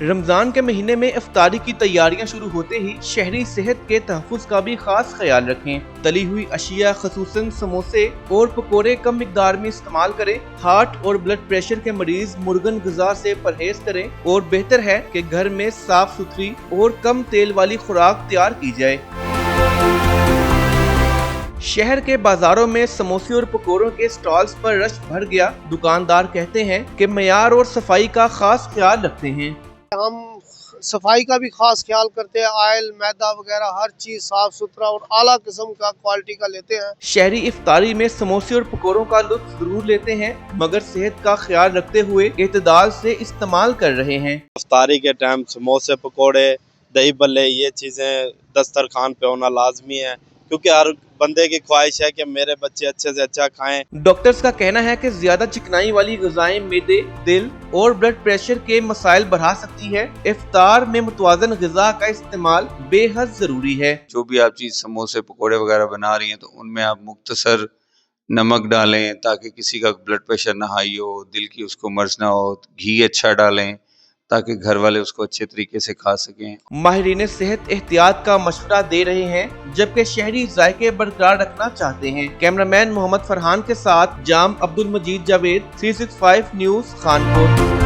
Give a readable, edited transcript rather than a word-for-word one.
रमजान के महीने में इफ्तारी की तैयारियां शुरू होते ही शहरी सेहत के तहफ्फुज का भी खास ख्याल रखें। तली हुई अशिया खसूसन समोसे और पकोड़े कम मिकदार में इस्तेमाल करें। हार्ट और ब्लड प्रेशर के मरीज मुर्गन ग़िज़ा से परहेज करें और बेहतर है कि घर में साफ सुथरी और कम तेल वाली खुराक तैयार की जाए। शहर के बाजारों में समोसे और पकोड़ों के स्टॉल्स पर रश भर गया। दुकानदार कहते हैं कि मयार और सफाई का खास ख्याल रखते हैं। हम सफाई का भी खास ख्याल करते हैं। ऑयल, मैदा वगैरह हर चीज साफ सुथरा और आला किस्म का क्वालिटी का लेते हैं। शहरी इफ्तारी में समोसे और पकोड़ों का लुत्फ जरूर लेते हैं, मगर सेहत का ख्याल रखते हुए एतदाल से इस्तेमाल कर रहे हैं। इफ्तारी के टाइम समोसे, पकोड़े, दही बल्ले ये चीजें दस्तरखान पे होना लाजमी है, क्योंकि हर बंदे की ख्वाहिश है कि मेरे बच्चे अच्छे से अच्छा खाएं। डॉक्टर्स का कहना है कि ज्यादा चिकनाई वाली ग़िज़ाएं मैदे, दिल और ब्लड प्रेशर के मसाइल बढ़ा सकती है। इफ्तार में मुतवाज़न ग़िज़ा का इस्तेमाल बेहद जरूरी है। जो भी आप चीज समोसे पकोड़े वगैरह बना रही हैं तो उनमें आप मुख्तसर नमक डालें ताकि किसी का ब्लड प्रेशर ना हाई हो, दिल की उसको मर्ज ना हो। घी अच्छा डालें ताकि घर वाले उसको अच्छे तरीके से खा सकें। माहिरीन सेहत एहतियात का मशवरा दे रहे हैं, जबकि शहरी जायके बरकरार रखना चाहते हैं। कैमरामैन मोहम्मद फरहान के साथ जाम अब्दुल मजीद जावेद, 365 न्यूज़, खानपुर।